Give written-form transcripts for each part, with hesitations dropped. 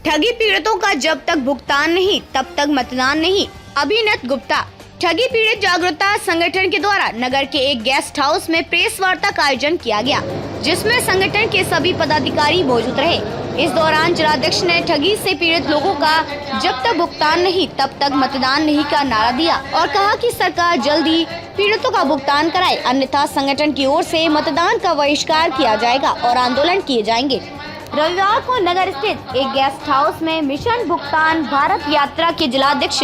ठगी पीड़ितों का जब तक भुगतान नहीं तब तक मतदान नहीं। अभिनव गुप्ता। ठगी पीड़ित जागरूकता संगठन के द्वारा नगर के एक गेस्ट हाउस में प्रेस वार्ता का आयोजन किया गया, जिसमें संगठन के सभी पदाधिकारी मौजूद रहे। इस दौरान जिलाध्यक्ष ने ठगी से पीड़ित लोगों का जब तक भुगतान नहीं तब तक मतदान नहीं का नारा दिया और कहा कि सरकार जल्दी पीड़ितों का भुगतान कराए, अन्यथा संगठन की ओर से मतदान का बहिष्कार किया जाएगा और आंदोलन किए जाएंगे। रविवार को नगर स्थित एक गेस्ट हाउस में मिशन भुगतान भारत यात्रा के जिलाध्यक्ष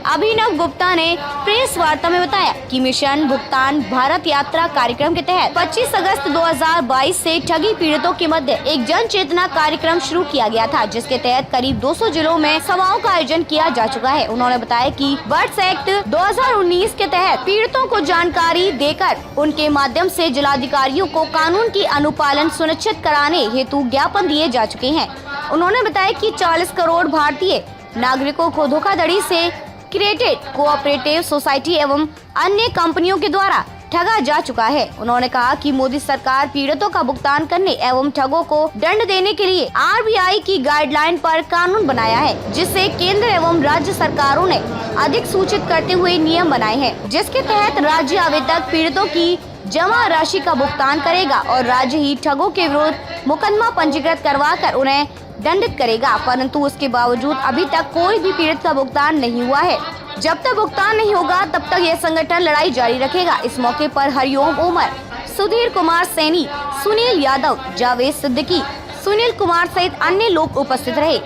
अभिनव गुप्ता ने प्रेस वार्ता में बताया कि मिशन भुगतान भारत यात्रा कार्यक्रम के तहत 25 अगस्त 2022 से ठगी पीड़ितों के मध्य एक जन चेतना कार्यक्रम शुरू किया गया था, जिसके तहत करीब 200 जिलों में सभाओं का आयोजन किया जा चुका है। उन्होंने बताया कि बर्ड्स एक्ट 2019 के तहत पीड़ितों को जानकारी देकर उनके माध्यम से जिलाधिकारियों को कानून की अनुपालन सुनिश्चित कराने हेतु ज्ञापन दिए जा चुके हैं। उन्होंने बताया कि 40 करोड़ भारतीय नागरिकों को धोखाधड़ी से क्रिएटेड कोऑपरेटिव सोसाइटी एवं अन्य कंपनियों के द्वारा ठगा जा चुका है। उन्होंने कहा कि मोदी सरकार पीड़ितों का भुगतान करने एवं ठगों को दंड देने के लिए आरबीआई की गाइडलाइन पर कानून बनाया है, जिससे केंद्र एवं राज्य सरकारों ने अधिक सूचित करते हुए नियम बनाए हैं, जिसके तहत राज्य आवेदक पीड़ितों की जमा राशि का भुगतान करेगा और राज्य ही ठगों के विरुद्ध मुकदमा पंजीकृत करवाकर उन्हें दंडित करेगा। परंतु उसके बावजूद अभी तक कोई भी पीड़ित का भुगतान नहीं हुआ है। जब तक भुगतान नहीं होगा तब तक यह संगठन लड़ाई जारी रखेगा। इस मौके पर हरिओम उमर, सुधीर कुमार सैनी, सुनील यादव, जावेद सिद्दीकी, सुनील कुमार सहित अन्य लोग उपस्थित रहे।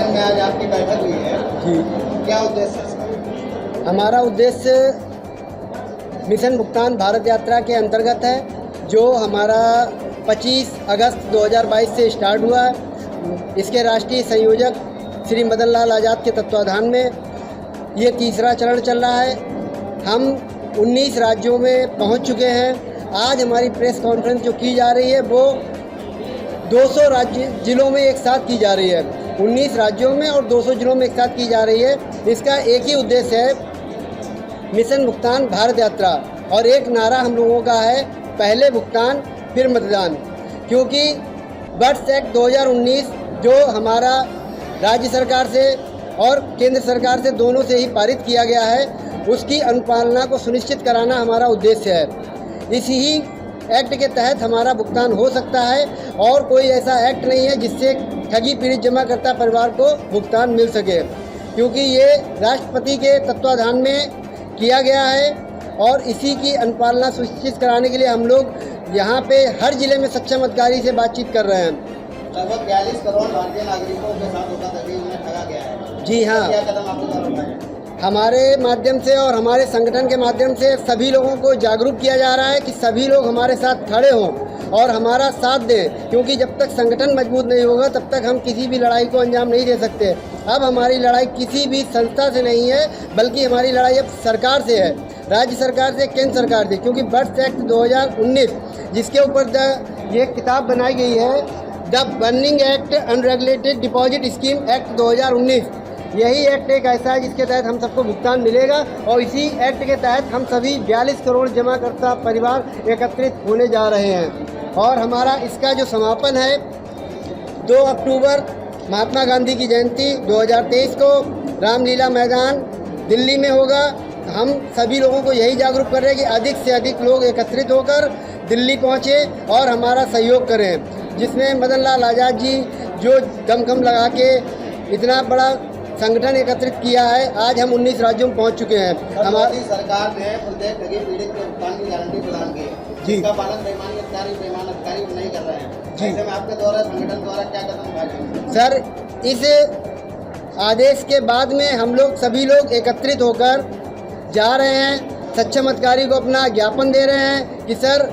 में आज आपकी बैठक हुई है जी, क्या उद्देश्य है? हमारा उद्देश्य मिशन भुगतान भारत यात्रा के अंतर्गत है, जो हमारा 25 अगस्त 2022 से स्टार्ट हुआ। इसके राष्ट्रीय संयोजक श्री मदन लाल आज़ाद के तत्वाधान में ये तीसरा चरण चल रहा है। हम 19 राज्यों में पहुंच चुके हैं। आज हमारी प्रेस कॉन्फ्रेंस जो की जा रही है वो 200 जिलों में एक साथ की जा रही है। 19 राज्यों में और 200 जिलों में एक साथ की जा रही है। इसका एक ही उद्देश्य है, मिशन भुगतान भारत यात्रा, और एक नारा हम लोगों का है, पहले भुगतान फिर मतदान। क्योंकि बर्ड्स एक्ट 2019 जो हमारा राज्य सरकार से और केंद्र सरकार से दोनों से ही पारित किया गया है, उसकी अनुपालना को सुनिश्चित कराना हमारा उद्देश्य है। इसी ही एक्ट के तहत हमारा भुगतान हो सकता है और कोई ऐसा एक्ट नहीं है जिससे ठगी पीड़ित जमाकर्ता परिवार को भुगतान मिल सके, क्योंकि ये राष्ट्रपति के तत्वाधान में किया गया है और इसी की अनुपालना सुनिश्चित कराने के लिए हम लोग यहाँ पे हर जिले में सक्षम अधिकारी से बातचीत कर रहे हैं। लगभग 42 करोड़ भारतीय नागरिकों के साथ धोखाधड़ी में ठगा गया है। जी हाँ, क्या कदम आपके द्वारा उठाए? हमारे माध्यम से और हमारे संगठन के माध्यम से सभी लोगों को जागरूक किया जा रहा है कि सभी लोग हमारे साथ खड़े हों और हमारा साथ दें, क्योंकि जब तक संगठन मजबूत नहीं होगा तब तक हम किसी भी लड़ाई को अंजाम नहीं दे सकते। अब हमारी लड़ाई किसी भी संस्था से नहीं है, बल्कि हमारी लड़ाई अब सरकार से है, राज्य सरकार से, केंद्र सरकार से। क्योंकि बर्ड्स एक्ट 2019 जिसके ऊपर ये किताब बनाई गई है, the burning act unregulated deposit scheme act 2019, यही एक्ट एक ऐसा है जिसके तहत हम सबको भुगतान मिलेगा और इसी एक्ट के तहत हम सभी 42 करोड़ जमाकर्ता परिवार एकत्रित होने जा रहे हैं। और हमारा इसका जो समापन है 2 अक्टूबर महात्मा गांधी की जयंती 2023 को रामलीला मैदान दिल्ली में होगा। हम सभी लोगों को यही जागरूक कर रहे हैं कि अधिक से अधिक लोग एकत्रित होकर दिल्ली पहुँचे और हमारा सहयोग करें, जिसमें मदन लाल आज़ाद जी जो दमखम लगा के इतना बड़ा संगठन एकत्रित किया है। आज हम 19 राज्यों में पहुंच चुके हैं। हमारी सरकार ने प्रत्येक ठगी पीड़ित के भुगतान की गारंटी प्रदान की है, जिसका पालन बेईमान अधिकारी नहीं कर रहे हैं। ऐसे में आपके द्वारा संगठन द्वारा क्या कदम उठाए? सर, इस आदेश के बाद में हम लोग सभी लोग एकत्रित होकर जा रहे हैं, सक्षम अधिकारी को अपना ज्ञापन दे रहे हैं कि सर,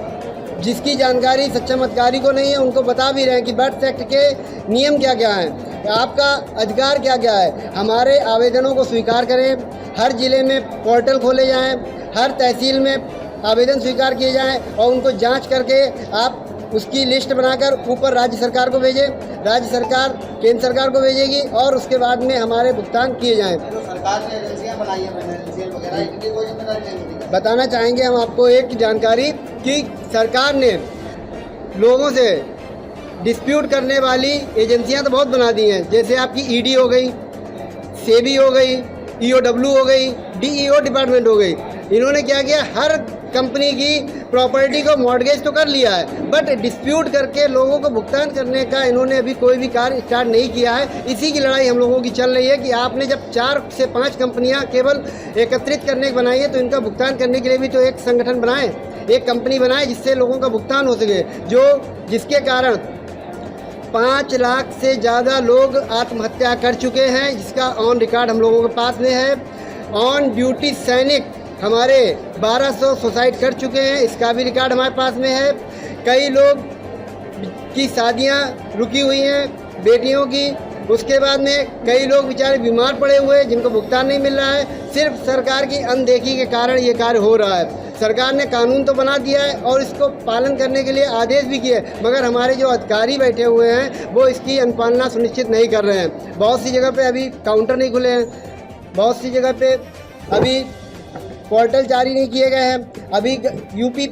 जिसकी जानकारी सक्षम अधिकारी को नहीं है उनको बता भी रहे हैं कि बर्ड्स एक्ट के नियम क्या क्या हैं, आपका अधिकार क्या क्या है। हमारे आवेदनों को स्वीकार करें, हर जिले में पोर्टल खोले जाएं, हर तहसील में आवेदन स्वीकार किए जाएं और उनको जांच करके आप उसकी लिस्ट बनाकर ऊपर राज्य सरकार को भेजें, राज्य सरकार केंद्र सरकार को भेजेगी और उसके बाद में हमारे भुगतान किए जाएँ। सरकार ने एजेंसियाँ बनाई है, बताना चाहेंगे हम आपको एक जानकारी कि सरकार ने लोगों से डिस्प्यूट करने वाली एजेंसियां तो बहुत बना दी हैं, जैसे आपकी ईडी हो गई, सेबी हो गई, ईओडब्ल्यू हो गई, डीईओ डिपार्टमेंट हो गई। इन्होंने क्या किया, हर कंपनी की प्रॉपर्टी को मॉर्गेज तो कर लिया है, बट डिस्प्यूट करके लोगों को भुगतान करने का इन्होंने अभी कोई भी कार्य स्टार्ट नहीं किया है। इसी की लड़ाई हम लोगों की चल रही है कि आपने जब 4 से 5 कंपनियां केवल एकत्रित करने की बनाई है, तो इनका भुगतान करने के लिए भी तो एक संगठन बनाएं, एक कंपनी बनाएं जिससे लोगों का भुगतान हो सके, जिसके कारण 5 लाख से ज़्यादा लोग आत्महत्या कर चुके हैं, जिसका ऑन रिकॉर्ड हम लोगों के पास में है। ऑन ड्यूटी सैनिक हमारे 1200 सुसाइड कर चुके हैं, इसका भी रिकॉर्ड हमारे पास में है। कई लोग की शादियां रुकी हुई हैं बेटियों की, उसके बाद में कई लोग बेचारे बीमार पड़े हुए हैं जिनको भुगतान नहीं मिल रहा है। सिर्फ सरकार की अनदेखी के कारण ये कार्य हो रहा है। सरकार ने कानून तो बना दिया है और इसको पालन करने के लिए आदेश भी किए, मगर हमारे जो अधिकारी बैठे हुए हैं वो इसकी अनुपालना सुनिश्चित नहीं कर रहे हैं। बहुत सी जगह पे अभी काउंटर नहीं खुले हैं, बहुत सी जगह पे अभी पोर्टल जारी नहीं किए गए हैं। अभी यूपी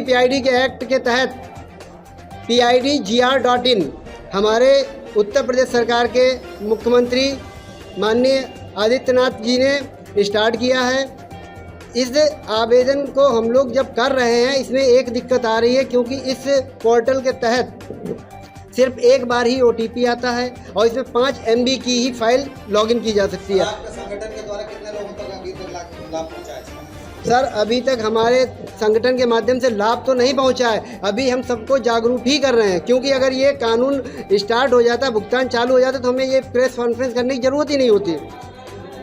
पीआईडी के एक्ट के तहत PIDGR.in हमारे उत्तर प्रदेश सरकार के मुख्यमंत्री माननीय आदित्यनाथ जी ने स्टार्ट किया है। इस आवेदन को हम लोग जब कर रहे हैं, इसमें एक दिक्कत आ रही है, क्योंकि इस पोर्टल के तहत सिर्फ एक बार ही OTP आता है और इसमें 5 MB की ही फाइल लॉगिन की जा सकती है। आपके संगठन के द्वारा कितने लोगों तक अभी तक लाभ पहुंचा है? सर, अभी तक हमारे संगठन के माध्यम से लाभ तो नहीं पहुंचा है। अभी हम सबको जागरूक ही कर रहे हैं, क्योंकि अगर ये कानून स्टार्ट हो जाता, भुगतान चालू हो जाता, तो हमें ये प्रेस कॉन्फ्रेंस करने की ज़रूरत ही नहीं होती।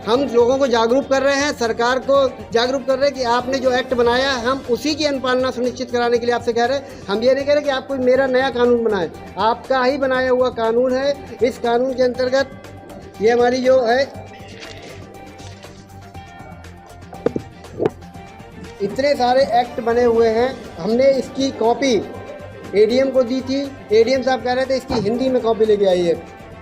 हम लोगों को जागरूक कर रहे हैं, सरकार को जागरूक कर रहे हैं कि आपने जो एक्ट बनाया हम उसी की अनुपालना सुनिश्चित कराने के लिए आपसे कह रहे हैं। हम ये नहीं कह रहे कि आप कोई मेरा नया कानून बनाए, आपका ही बनाया हुआ कानून है। इस कानून के अंतर्गत ये हमारी जो है इतने सारे एक्ट बने हुए हैं। हमने इसकी कॉपी ADM को दी थी, ADM साहब कह रहे थे इसकी हिंदी में कॉपी लेके आइए।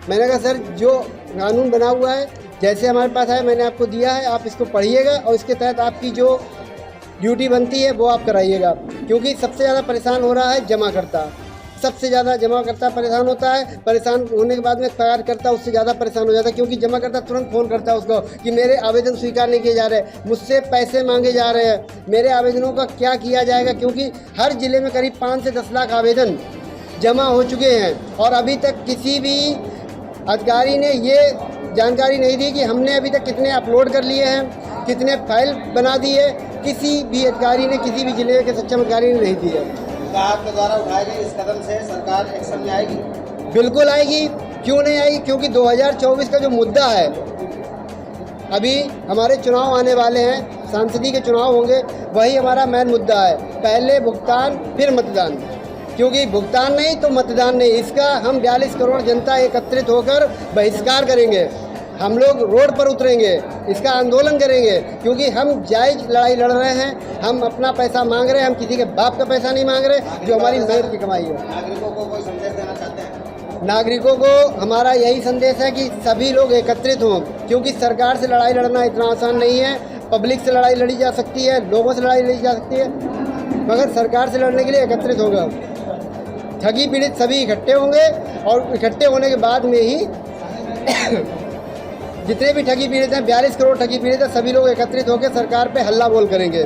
मैंने कहा सर, जो कानून बना हुआ है जैसे हमारे पास है मैंने आपको दिया है, आप इसको पढ़िएगा और इसके तहत आपकी जो ड्यूटी बनती है वो आप कराइएगा। क्योंकि सबसे ज़्यादा परेशान हो रहा है जमाकर्ता, सबसे ज़्यादा जमाकर्ता परेशान होता है। परेशान होने के बाद में कार्यकर्ता उससे ज़्यादा परेशान हो जाता है, क्योंकि जमाकर्ता तुरंत फ़ोन करता है उसको कि मेरे आवेदन स्वीकार नहीं किए जा रहे, मुझसे पैसे मांगे जा रहे हैं, मेरे आवेदनों का क्या किया जाएगा। क्योंकि हर ज़िले में करीब 5 से 10 लाख आवेदन जमा हो चुके हैं और अभी तक किसी भी अधिकारी ने ये जानकारी नहीं दी कि हमने अभी तक कितने अपलोड कर लिए हैं, कितने फाइल बना दी है। किसी भी अधिकारी ने, किसी भी जिले के सक्षम अधिकारी ने नहीं दी है। तो आपके द्वारा उठाए गए इस कदम से सरकार एक्शन में आएगी? बिल्कुल आएगी, क्यों नहीं आएगी? क्योंकि 2024 का जो मुद्दा है, अभी हमारे चुनाव आने वाले हैं, सांसदीय के चुनाव होंगे, वही हमारा मेन मुद्दा है। पहले भुगतान फिर मतदान, क्योंकि भुगतान नहीं तो मतदान नहीं। इसका हम 42 करोड़ जनता एकत्रित होकर बहिष्कार करेंगे, हम लोग रोड पर उतरेंगे, इसका आंदोलन करेंगे, क्योंकि हम जायज़ लड़ाई लड़ रहे हैं। हम अपना पैसा मांग रहे हैं, हम किसी के बाप का पैसा नहीं मांग रहे, जो हमारी मेहनत की कमाई है। नागरिकों को कोई संदेश देना चाहते हैं? नागरिकों को हमारा यही संदेश है कि सभी लोग एकत्रित हों, क्योंकि सरकार से लड़ाई लड़ना इतना आसान नहीं है। पब्लिक से लड़ाई लड़ी जा सकती है, लोगों से लड़ाई लड़ी जा सकती है, मगर सरकार से लड़ने के लिए एकत्रित होगा। ठगी पीड़ित सभी इकट्ठे होंगे और इकट्ठे होने के बाद में ही जितने भी ठगी पीड़ित हैं, 42 करोड़ ठगी पीड़ित हैं, सभी लोग एकत्रित होकर सरकार पे हल्ला बोल करेंगे।